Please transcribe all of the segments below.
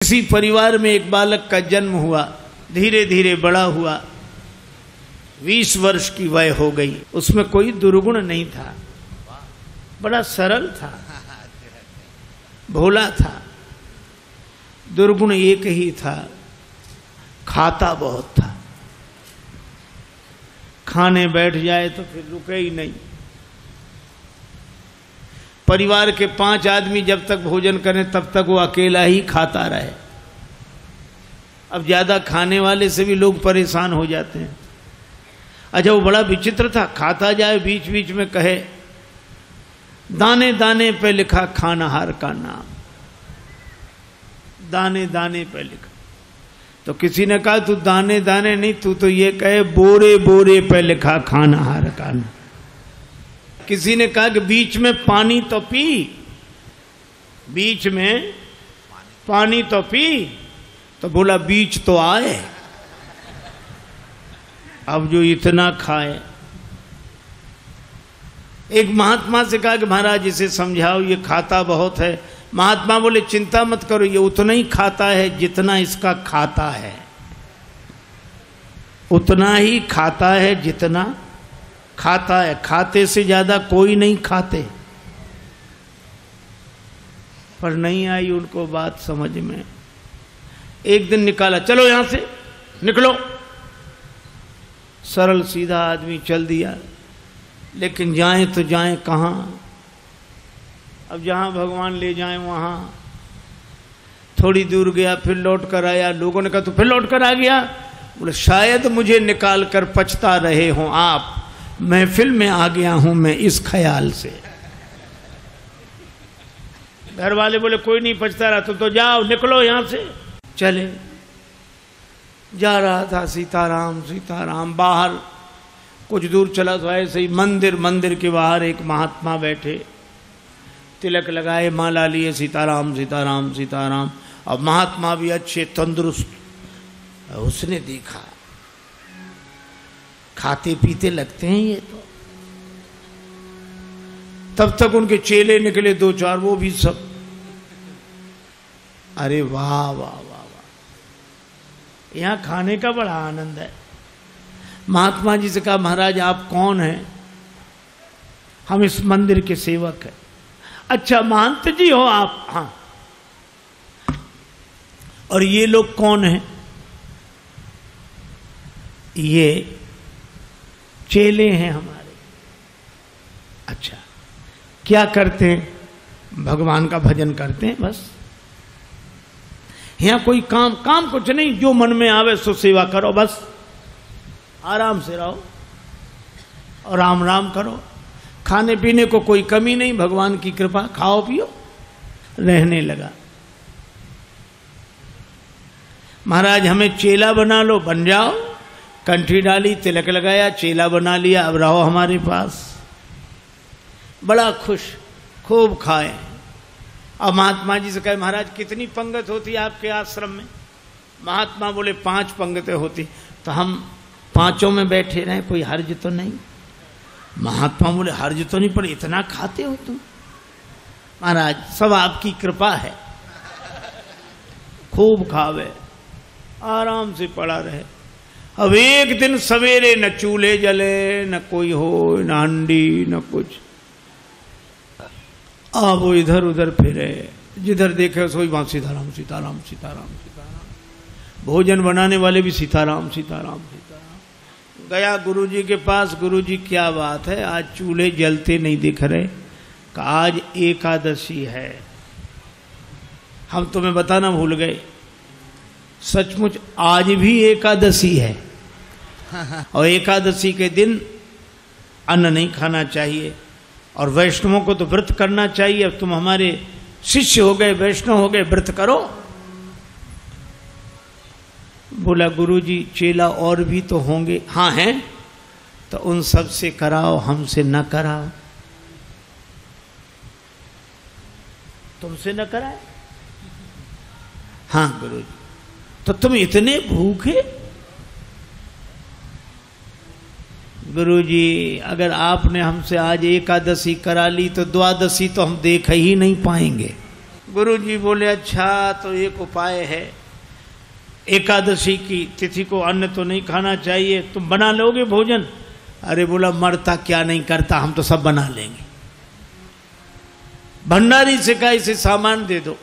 किसी परिवार में एक बालक का जन्म हुआ, धीरे धीरे बड़ा हुआ, 20 वर्ष की वय हो गई। उसमें कोई दुर्गुण नहीं था, बड़ा सरल था, भोला था। दुर्गुण एक ही था, खाता बहुत था। खाने बैठ जाए तो फिर रुके ही नहीं। परिवार के 5 आदमी जब तक भोजन करें तब तक वो अकेला ही खाता रहे। अब ज्यादा खाने वाले से भी लोग परेशान हो जाते हैं। अच्छा, वो बड़ा विचित्र था, खाता जाए बीच बीच में कहे दाने दाने पे लिखा खानाहार का नाम, दाने दाने पे लिखा। तो किसी ने कहा तू दाने दाने नहीं, तू तो ये कहे बोरे बोरे पे लिखा खानाहार का नाम। किसी ने कहा कि बीच में पानी तो पी, बीच में पानी तो पी, तो बोला बीच तो आए। अब जो इतना खाए। एक महात्मा से कहा कि महाराज इसे समझाओ, ये खाता बहुत है। महात्मा बोले चिंता मत करो, ये उतना ही खाता है जितना इसका खाता है, उतना ही खाता है जितना खाता है। खाते से ज्यादा कोई नहीं खाते। पर नहीं आई उनको बात समझ में। एक दिन निकाला, चलो यहां से निकलो। सरल सीधा आदमी चल दिया, लेकिन जाएं तो जाएं कहां। अब जहां भगवान ले जाएं वहां। थोड़ी दूर गया, फिर लौट कर आया। लोगों ने कहा तू फिर लौट कर आ गया? बोले शायद मुझे निकाल कर पछता रहे हों आप, महफिल में आ गया हूं मैं इस ख्याल से। घर वाले बोले कोई नहीं पछता रहा, तो जाओ निकलो यहां से। चले, जा रहा था सीताराम सीताराम। बाहर कुछ दूर चला तो ऐसे ही मंदिर के बाहर एक महात्मा बैठे, तिलक लगाए, माला लिए, सीताराम सीताराम सीताराम। अब महात्मा भी अच्छे तंदुरुस्त। उसने देखा खाते पीते लगते हैं ये तो। तब तक उनके चेले निकले 2-4, वो भी सब। अरे वाह वाह वाह वाह, यहां खाने का बड़ा आनंद है। महात्मा जी से कहा महाराज आप कौन हैं? हम इस मंदिर के सेवक हैं। अच्छा महंत जी हो आप? हाँ। और ये लोग कौन हैं? ये चेले हैं हमारे। अच्छा, क्या करते हैं? भगवान का भजन करते हैं बस। यहां कोई काम कुछ नहीं, जो मन में आवे सो सेवा करो बस। आराम से रहो और राम राम करो। खाने पीने को कोई कमी नहीं, भगवान की कृपा, खाओ पियो। रहने लगा। महाराज हमें चेला बना लो, बन जाओ। कंठी डाली, तिलक लगाया, चेला बना लिया, अब रहो हमारे पास। बड़ा खुश, खूब खाए। अब महात्मा जी से कहे महाराज कितनी पंगत होती है आपके आश्रम में? महात्मा बोले 5 पंगतें होती। तो हम 5 में बैठे रहे, कोई हर्ज तो नहीं? महात्मा बोले हर्ज तो नहीं, पर इतना खाते हो तुम? महाराज सब आपकी कृपा है। खूब खावे, आराम से पड़ा रहे। अब एक दिन सवेरे न चूल्हे जले, न कोई हो, न हंडी, न कुछ। अब वो इधर उधर फिरे, जिधर देखे सोई वहां सीताराम सीताराम सीताराम सीताराम। भोजन बनाने वाले भी सीताराम सीताराम सीताराम। गया गुरुजी के पास, गुरुजी क्या बात है, आज चूल्हे जलते नहीं दिख रहे? कि आज एकादशी है। हम तुम्हें बताना भूल गए, सचमुच आज भी एकादशी है। और एकादशी के दिन अन्न नहीं खाना चाहिए, और वैष्णवों को तो व्रत करना चाहिए। अब तुम हमारे शिष्य हो गए, वैष्णव हो गए, व्रत करो। बोला गुरुजी चेला और भी तो होंगे? हाँ हैं। तो उन सब से कराओ, हमसे न कराओ। तुमसे न कराए? हाँ गुरुजी। तो तुम इतने भूखे? गुरुजी अगर आपने हमसे आज एकादशी करा ली तो द्वादशी तो हम देख ही नहीं पाएंगे। गुरु जी बोले अच्छा तो एक उपाय है, एकादशी की तिथि को अन्न तो नहीं खाना चाहिए, तुम बना लोगे भोजन? अरे बोला मरता क्या नहीं करता, हम तो सब बना लेंगे। भंडारी से कहा इसे सामान दे दो,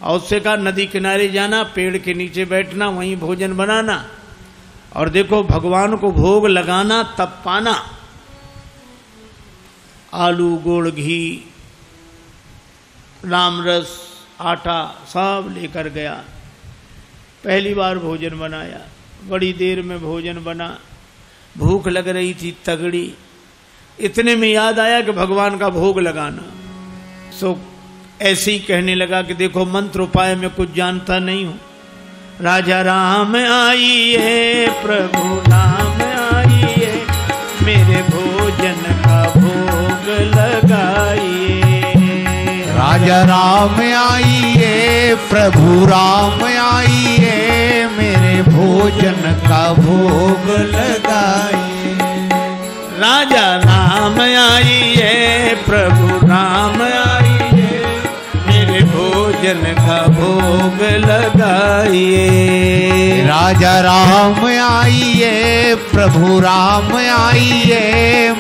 और उससे कहा नदी किनारे जाना, पेड़ के नीचे बैठना, वहीं भोजन बनाना, और देखो भगवान को भोग लगाना तब पाना। आलू, गुड़, घी, रामरस, आटा सब लेकर गया। पहली बार भोजन बनाया, बड़ी देर में भोजन बना, भूख लग रही थी तगड़ी। इतने में याद आया कि भगवान का भोग लगाना। सो ऐसे ही कहने लगा कि देखो मंत्र उपाय में कुछ जानता नहीं हूं। राजा राम आइए, प्रभु नाम आइए, मेरे भोजन का भोग लगाइए। राजा राम आइए, प्रभु राम आइए, मेरे भोजन का भोग लगाइए। राजा राम आइए, प्रभु राम आइए, मेरे भोजन का भोग लगाइए। राजा राम आइए, प्रभु राम आइए,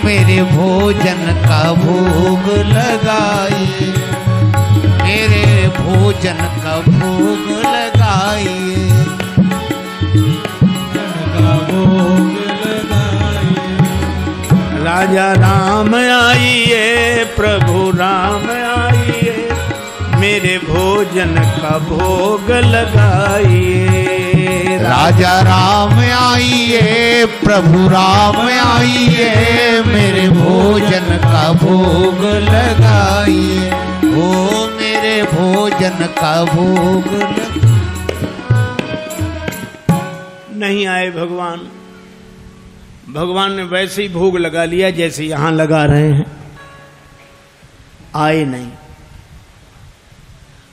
मेरे भोजन का भोग लगाइए, मेरे भोजन का भोग लगाइए, राजा राम आइए, प्रभु राम आइए, मेरे भोजन का भोग लगाइए। राजा राम आइए, प्रभु राम आइए, मेरे भोजन का भोग लगाइए, ओ मेरे भोजन का भोग नहीं आए भगवान। भगवान ने वैसे ही भोग लगा लिया जैसे यहां लगा रहे हैं, आए नहीं।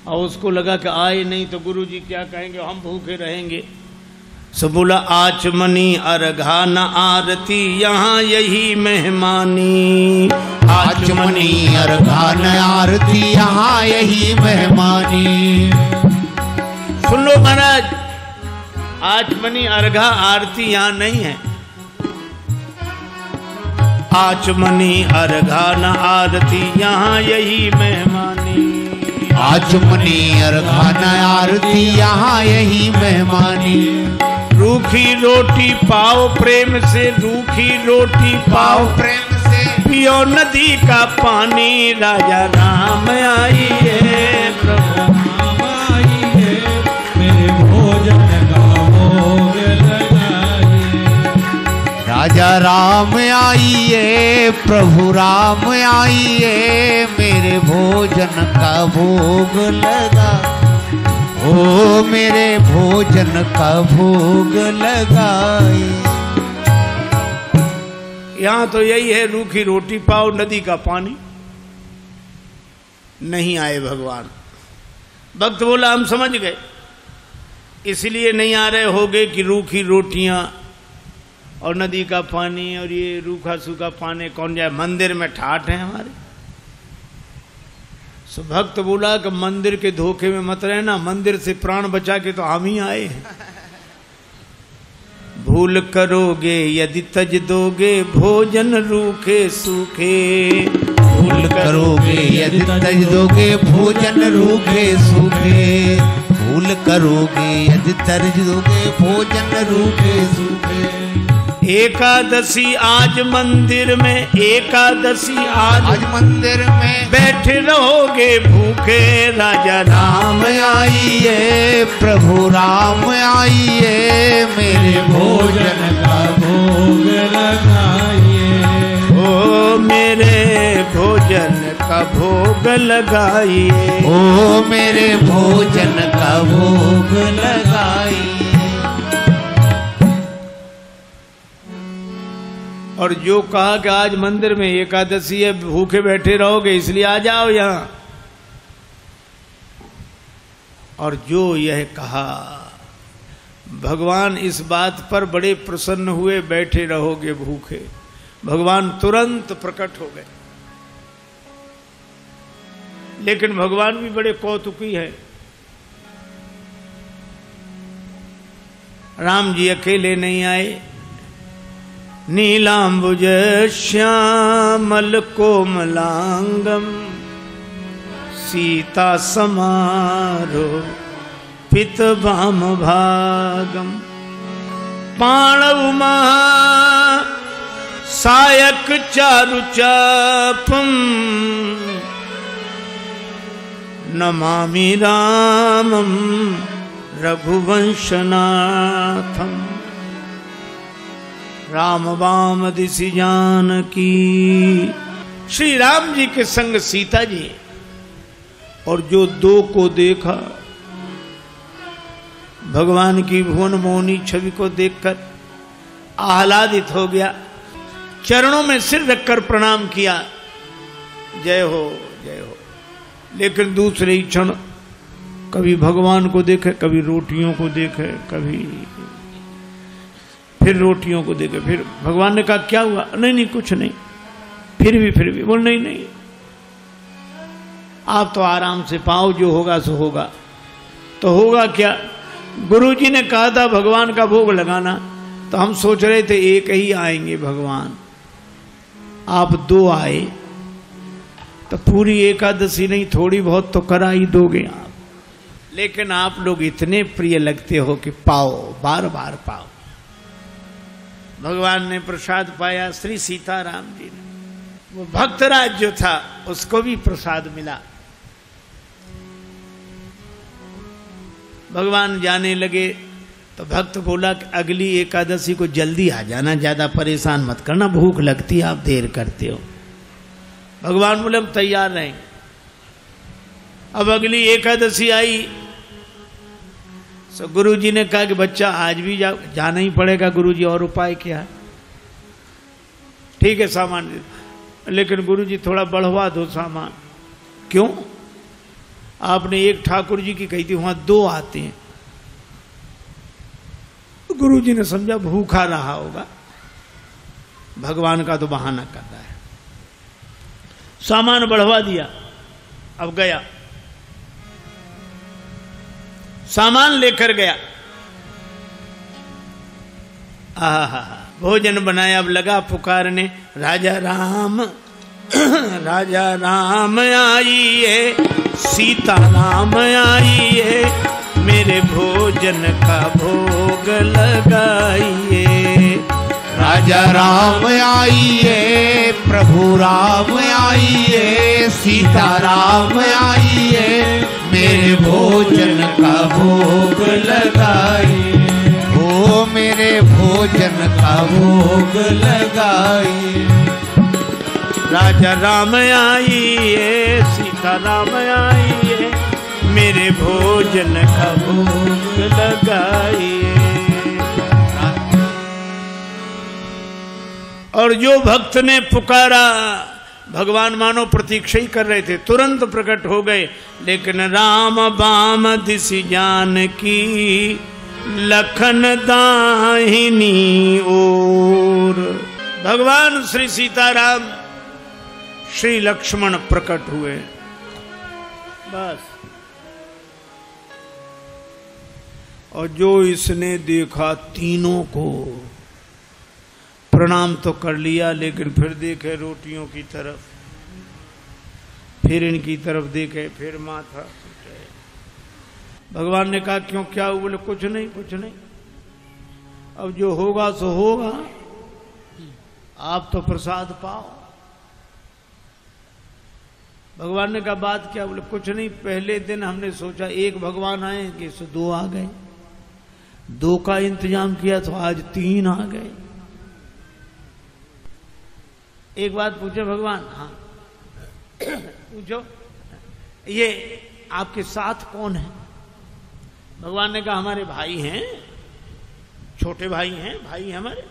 और उसको लगा कि आए नहीं तो गुरु जी क्या कहेंगे, हम भूखे रहेंगे। सो बोला आचमनी अर्घा न आरती, यहाँ यही मेहमानी। आचमनी अर्घा न आरती, यहाँ यही मेहमानी। सुन लो महाराज, आचमनी अर्घा आरती यहाँ नहीं है। आचमनी अर्घा न आरती, यहाँ यही मेहमानी। आचमनी अर्घा न आरती, यहाँ यही मेहमानी। रूखी रोटी पाओ प्रेम से, रूखी रोटी पाओ प्रेम से, पियो नदी का पानी। राजा राम आइए, प्रभु राम आइए, मेरे भोजन का भोग लगाइए। राजा राम आइए, प्रभु राम आइए, मेरे भोजन का भोग लगा, ओ मेरे भोजन का भोग लगाए। यहाँ तो यही है, रूखी रोटी पाओ नदी का पानी। नहीं आए भगवान। भक्त बोला हम समझ गए, इसलिए नहीं आ रहे होगे कि रूखी रोटियां और नदी का पानी और ये रूखा सूखा पानी कौन जाए, मंदिर में ठाठ है हमारे। सो भक्त बोला कि मंदिर के धोखे में मत रहना, मंदिर से प्राण बचा के तो हम ही आए हैं। भूल करोगे यदि तज दोगे, भोजन रूखे सूखे। भूल करोगे यदि तज दोगे, भोजन रूखे सूखे। भूल करोगे यदि तज दोगे, भोजन रूखे सूखे। एकादशी आज मंदिर में, एकादशी आज मंदिर में, बैठे रहोगे भूखे। राजा राम आइए, प्रभु राम आइए, मेरे भोजन का भोग लगाइए, ओ मेरे भोजन का भोग लगाइए, ओ मेरे भोजन का भोग लगाइए। और जो कहा कि आज मंदिर में एकादशी है, भूखे बैठे रहोगे इसलिए आ जाओ यहां, और जो यह कहा भगवान इस बात पर बड़े प्रसन्न हुए, बैठे रहोगे भूखे। भगवान तुरंत प्रकट हो गए। लेकिन भगवान भी बड़े कौतुकी है। राम जी अकेले नहीं आए, नीलांबुज श्यामल कोमलांगम सीता समारो पित भाम भागम पाणव महा सायक चारु चापम नमामि रामम रघुवंशनाथम राम वाम दिशि जानकी। श्री राम जी के संग सीता जी, और जो दो को देखा, भगवान की भुवन मोहनी छवि को देखकर आह्लादित हो गया, चरणों में सिर रखकर प्रणाम किया, जय हो जय हो। लेकिन दूसरे ही क्षण कभी भगवान को देखे, कभी रोटियों को देखे, कभी फिर रोटियों को देखे। फिर भगवान ने कहा क्या हुआ? नहीं नहीं कुछ नहीं। फिर भी बोल नहीं नहीं, आप तो आराम से पाओ, जो होगा सो होगा। तो होगा क्या? गुरुजी ने कहा था भगवान का भोग लगाना, तो हम सोच रहे थे एक ही आएंगे भगवान, आप दो आए तो पूरी एकादशी नहीं थोड़ी बहुत तो करा ही दोगे आप। लेकिन आप लोग इतने प्रिय लगते हो कि पाओ, बार बार पाओ। भगवान ने प्रसाद पाया, श्री सीताराम जी ने। वो भक्तराज जो था उसको भी प्रसाद मिला। भगवान जाने लगे तो भक्त बोला कि अगली एकादशी को जल्दी आ जाना, ज्यादा परेशान मत करना, भूख लगती है, आप देर करते हो। भगवान बोले हम तैयार रहेंगे। अब अगली एकादशी आई तो गुरुजी ने कहा कि बच्चा आज भी जाना ही पड़ेगा गुरुजी, और उपाय क्या है? ठीक है सामान, लेकिन गुरुजी थोड़ा बढ़वा दो सामान। क्यों? आपने एक ठाकुर जी की कही थी, वहां दो आते हैं। गुरुजी ने समझा भूखा रहा होगा, भगवान का तो बहाना कर रहा है। सामान बढ़वा दिया। अब गया, सामान लेकर गया, भोजन बनाया। अब लगा पुकारने, राजा राम राजा राम आइए, सीता राम आइए, मेरे भोजन का भोग लगाइए। राजा राम आइए, प्रभु राम आइए, सीता राम आइए, मेरे भोजन का भोग लगाइए। हो मेरे भोजन का भोग लगाइए। राजा राम आइए, सीता राम आइए, मेरे भोजन का भोग लगाइए। और जो भक्त ने पुकारा, भगवान मानो प्रतीक्षा ही कर रहे थे, तुरंत प्रकट हो गए। लेकिन राम बाम दिशि जानकी, लखन दाहिनी ओर। भगवान श्री सीताराम श्री लक्ष्मण प्रकट हुए। बस। और जो इसने देखा, तीनों को प्रणाम तो कर लिया, लेकिन फिर देखे रोटियों की तरफ, फिर इनकी तरफ देखे, फिर माथा। भगवान ने कहा क्यों, क्या हुआ? बोले कुछ नहीं कुछ नहीं, अब जो होगा सो होगा, आप तो प्रसाद पाओ। भगवान ने कहा बात क्या? बोले कुछ नहीं, पहले दिन हमने सोचा एक भगवान आएंगे, सो दो आ गए, दो का इंतजाम किया तो आज तीन आ गए। एक बात पूछे भगवान? हाँ पूछो, ये आपके साथ कौन है? भगवान ने कहा हमारे भाई हैं, छोटे भाई हैं, भाई हैं हमारे।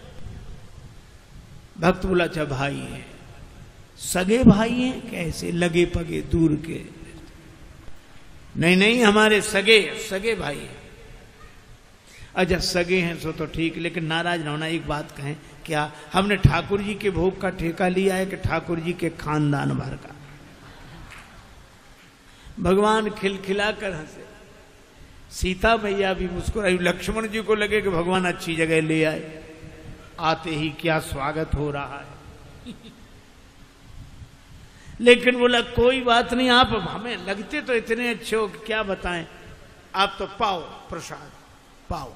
भक्त बोला अच्छा भाई हैं, सगे भाई हैं? कैसे? लगे पगे दूर के? नहीं नहीं, हमारे सगे सगे भाई हैं। अच्छा सगे हैं सो तो ठीक, लेकिन नाराज ना होना, एक बात कहें, क्या हमने ठाकुर जी के भोग का ठेका लिया है कि ठाकुर जी के खानदान भर का? भगवान खिलखिलाकर हंसे, सीता मैया भी मुस्कुराई। लक्ष्मण जी को लगे कि भगवान अच्छी जगह ले आए, आते ही क्या स्वागत हो रहा है। लेकिन बोला कोई बात नहीं, आप हमें लगते तो इतने अच्छे हो कि क्या बताएं, आप तो पाओ प्रसाद पाओ।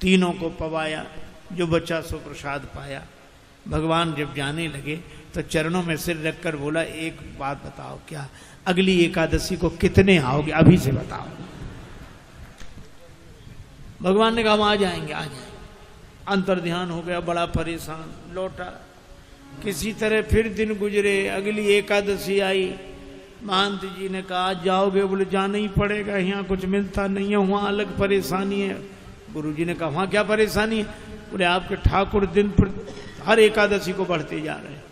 तीनों को पवाया, जो बचा सो प्रसाद पाया। भगवान जब जाने लगे तो चरणों में सिर रखकर बोला एक बात बताओ, क्या अगली एकादशी को कितने आओगे, अभी से बताओ। भगवान ने कहा हम आ जाएंगे आ जाएंगे। अंतर ध्यान हो गया, बड़ा परेशान लौटा। किसी तरह फिर दिन गुजरे, अगली एकादशी आई। महंत जी ने कहा आज जाओगे, बोले जाना ही पड़ेगा, यहाँ कुछ मिलता नहीं है, वहाँ अलग परेशानी है। गुरु जी ने कहा वहाँ क्या परेशानी है, बोले आपके ठाकुर दिन पर हर एकादशी को बढ़ते जा रहे हैं,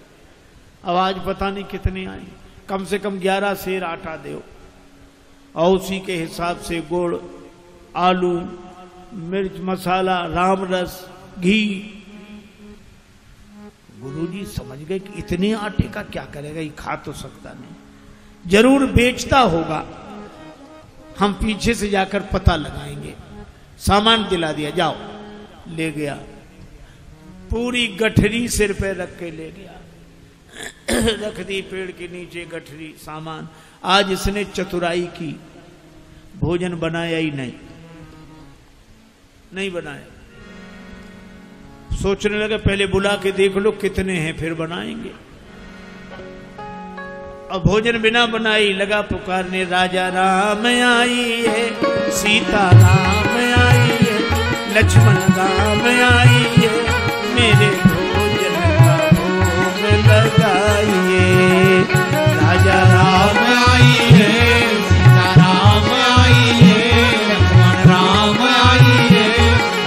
अब आज पता नहीं कितने आए, कम से कम 11 सेर आटा दो और उसी के हिसाब से गुड़, आलू, मिर्च मसाला, राम रस, घी। गुरुजी समझ गए कि इतने आटे का क्या करेगा, ये खा तो सकता नहीं, जरूर बेचता होगा, हम पीछे से जाकर पता लगाएंगे। सामान दिला दिया, जाओ। ले गया, पूरी गठरी सिर पे रख के ले गया, रख दी पेड़ के नीचे गठरी सामान। आज इसने चतुराई की, भोजन बनाया ही नहीं बनाया। सोचने लगा पहले बुला के देख लो कितने हैं फिर बनाएंगे। अब भोजन बिना बनाई लगा पुकारने, राजा राम आई है, सीता राम आई है, लक्ष्मण राम आई है, मेरे भोजन का भोग लगाइए। राजा राम आई है, सीता राम आई है, लक्ष्मण राम आई है,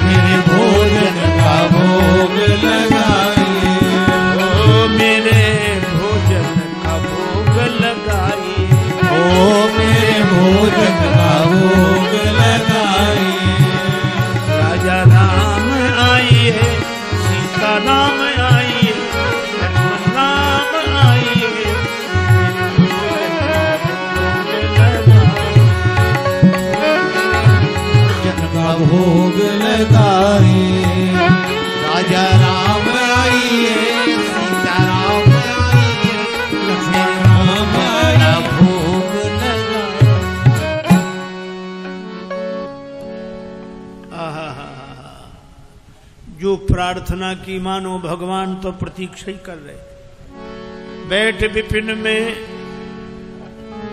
मेरे भोजन का भोग लगाइए। ओ मेरे भोजन का भोग लगाइए, ओ मेरे भोजन का भोग लगाइए। राजा राम आई है, सीता राम आई है, लक्ष्मण राम आई है, भोजन का भोग लगाइए। राजा राम आई है, सीता राम आई है, लक्ष्मण राम आई है, भोग लगाइए। जो प्रार्थना की मानो भगवान तो प्रतीक्षा ही कर रहे। बैठ विपिन में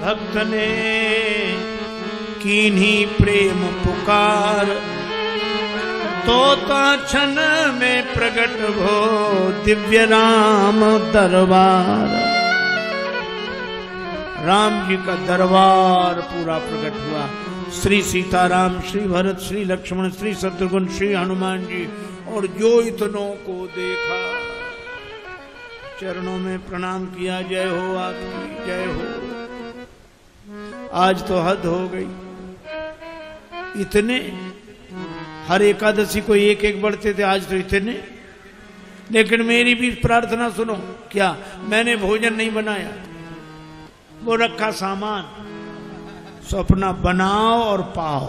भक्त ने कीन्ही प्रेम पुकार, तोता क्षण में प्रकट भो दिव्य राम दरबार। राम जी का दरबार पूरा प्रकट हुआ। श्री सीताराम, श्री भरत, श्री लक्ष्मण, श्री शत्रुघ्न, श्री हनुमान जी और जो इतनों को देखा चरणों में प्रणाम किया। जय हो आपकी, जय हो। आज तो हद हो गई, इतने हर एकादशी को एक एक बढ़ते थे, आज तो इतने। लेकिन मेरी भी प्रार्थना सुनो। क्या? मैंने भोजन नहीं बनाया, वो रखा सामान, सो अपना बनाओ और पाओ।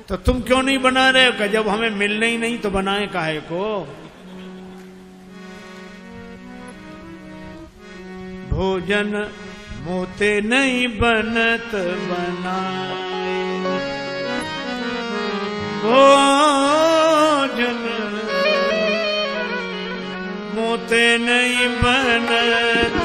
तो तुम क्यों नहीं बना रहे हो? जब हमें मिलने ही नहीं तो बनाए काहे को? भोजन मोते नहीं बनत बनाए, भोजन मोते नहीं बनत।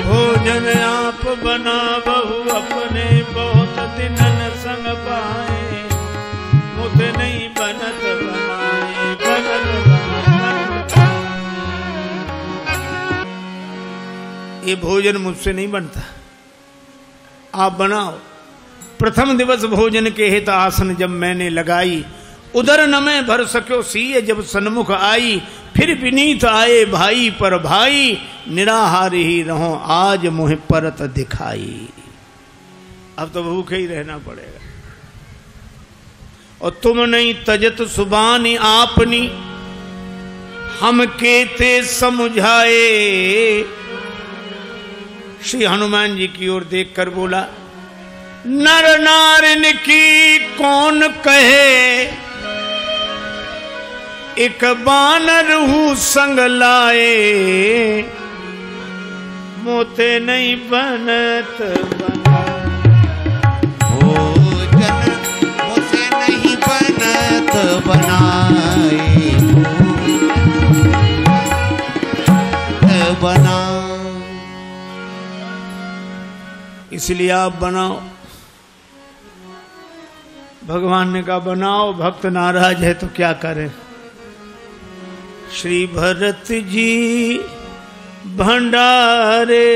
भोजन आप बना बहु अपने, बहुत दिनन संग पाए, मुझे नहीं बनत बनाए, बनत बनाए। ये भोजन मुझसे नहीं बनता, आप बनाओ। प्रथम दिवस भोजन के हित आसन जब मैंने लगाई, उधर न मैं भर सक्यो सीय जब सन्मुख आई। फिर विनीत आए भाई पर भाई, निराहार ही रहो आज मुझे परत दिखाई। अब तो भूखे ही रहना पड़ेगा। और तुम नहीं तजत सुबानी आपनी, हम केते समझाए। श्री हनुमान जी की ओर देखकर बोला, नर नारिन की कौन कहे, एक बानर हूँ संग लाए। मोते नहीं बनत बना, भोजन मोते नहीं बनत बनाए। बना इसलिए आप बनाओ। भगवान ने कहा बनाओ, भक्त नाराज है तो क्या करें। श्री भरत जी भंडारे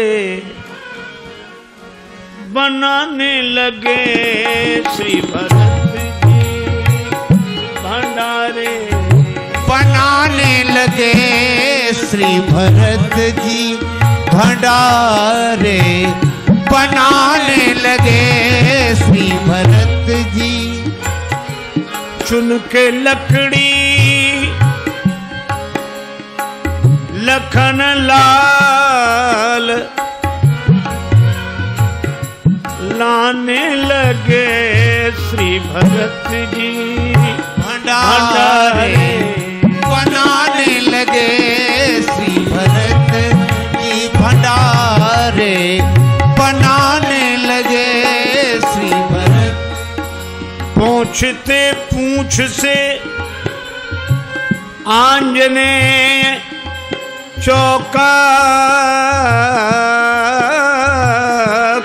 बनाने लगे, श्री भरत जी भंडारे बनाने लगे। श्री भरत जी भंडारे बनाने लगे। श्री भरत जी चुन के लकड़ी लखन लाल लाने लगे। श्री भरत जी भंडारे बनाने लगे। श्री भरत जी भंडारे बनाने लगे। श्री भरत पूछते पूछ से आंजनेय चौका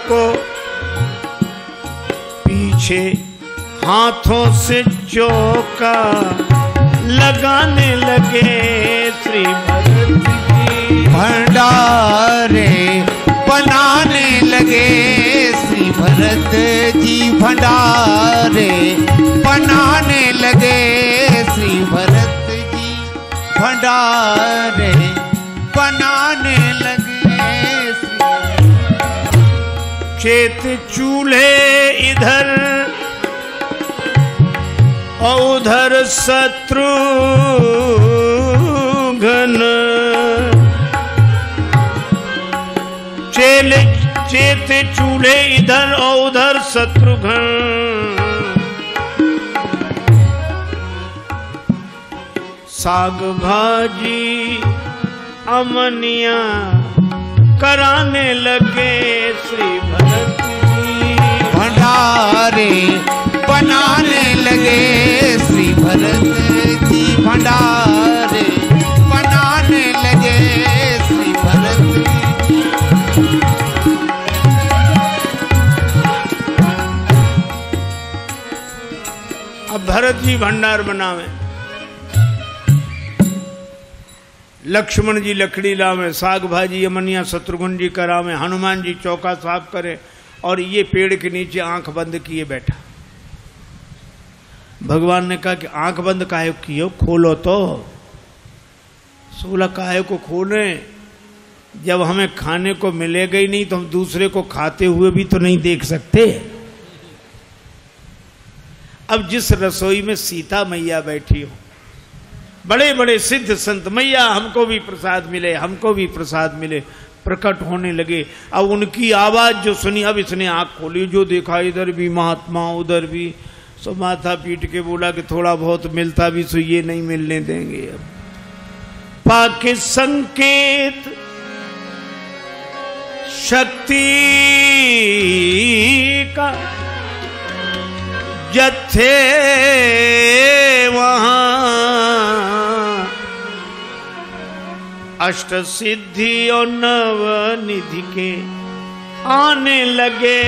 को, पीछे हाथों से चौका लगाने लगे। श्री भरत जी भंडारे बनाने लगे। श्री भरत जी भंडारे बनाने लगे। श्री भरत जी भंडारे बनाने लगे। चेत चूल्हे इधर और उधर शत्रुघ्न, चेत चूल्हे इधर और उधर शत्रुघ्न। साग भाजी अमनिया कराने लगे। श्री भरत जी भंडारे बनाने लगे। श्री भरत जी भंडारे बनाने लगे। श्री भरत जी अब भरत जी भंडार बनावे, लक्ष्मण जी लकड़ी लावे, साग भाजी अमनिया शत्रुघ्न जी करावे, हनुमान जी चौका साफ करे, और ये पेड़ के नीचे आंख बंद किए बैठा। भगवान ने कहा कि आंख बंद काहे किए, खोलो तो। सोलह काहे को खोले, जब हमें खाने को मिलेगा ही नहीं तो हम दूसरे को खाते हुए भी तो नहीं देख सकते। अब जिस रसोई में सीता मैया बैठी हो, बड़े बड़े सिद्ध संत, मैया हमको भी प्रसाद मिले, हमको भी प्रसाद मिले, प्रकट होने लगे। अब उनकी आवाज जो सुनी, अब इसने आंख खोली, जो देखा इधर भी महात्मा उधर भी, सो माथा पीट के बोला कि थोड़ा बहुत मिलता भी सो ये नहीं मिलने देंगे। अब पाके संकेत शक्ति का जत्थे वहां अष्ट सिद्धि और नव निधि के आने लगे।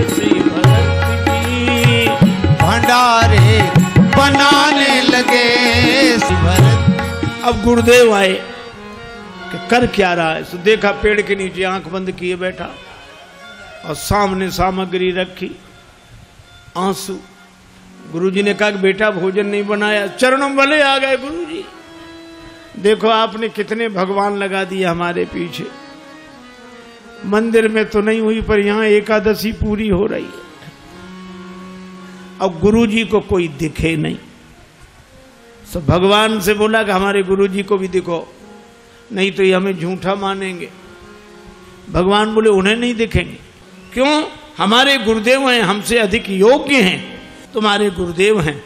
श्री भरत जी भंडारे बनाने लगे। श्री भरत अब गुरुदेव आए कि कर क्या रहा है। तो देखा पेड़ के नीचे आंख बंद किए बैठा और सामने सामग्री रखी, आंसू। गुरुजी ने कहा कि बेटा भोजन नहीं बनाया। चरणों वाले आ गए, गुरुजी देखो आपने कितने भगवान लगा दिए हमारे पीछे। मंदिर में तो नहीं हुई पर यहाँ एकादशी पूरी हो रही है। और गुरुजी को कोई दिखे नहीं। तो भगवान से बोला कि हमारे गुरुजी को भी दिखो, नहीं तो ये हमें झूठा मानेंगे। भगवान बोले उन्हें नहीं दिखेंगे। क्यों? हमारे गुरुदेव हैं, हमसे अधिक योग्य हैं। तुम्हारे गुरुदेव हैं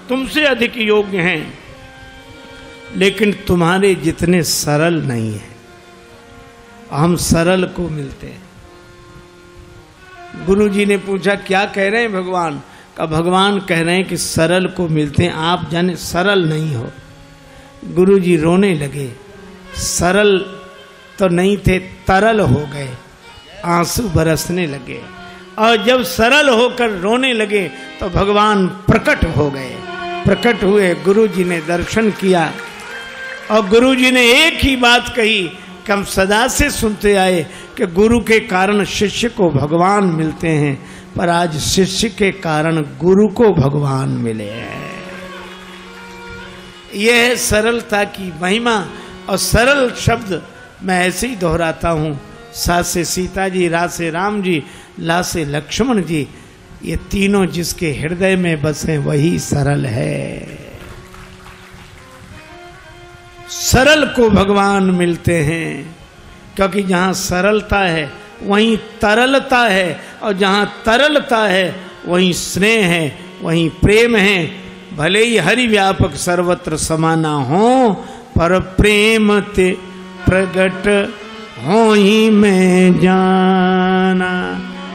तुमसे अधिक योग्य हैं, लेकिन तुम्हारे जितने सरल नहीं है। हम सरल को मिलते हैं। गुरुजी ने पूछा क्या कह रहे हैं भगवान? का भगवान कह रहे हैं कि सरल को मिलते हैं, आप जाने सरल नहीं हो। गुरुजी रोने लगे। सरल तो नहीं थे, तरल हो गए, आंसू बरसने लगे। और जब सरल होकर रोने लगे तो भगवान प्रकट हो गए। प्रकट हुए, गुरुजी ने दर्शन किया और गुरुजी ने एक ही बात कही कि हम सदा से सुनते आए कि गुरु के कारण शिष्य को भगवान मिलते हैं, पर आज शिष्य के कारण गुरु को भगवान मिले हैं। यह है सरलता की महिमा। और सरल शब्द मैं ऐसे ही दोहराता हूं। सा से सीता जी, रा से राम जी, ला से लक्ष्मण जी, ये तीनों जिसके हृदय में बसे वही सरल है। सरल को भगवान मिलते हैं, क्योंकि जहां सरलता है वहीं तरलता है, और जहां तरलता है वहीं स्नेह है, वहीं प्रेम है। भले ही हरि व्यापक सर्वत्र समाना हो, पर प्रेम ते प्रगट हो ही मैं जाना।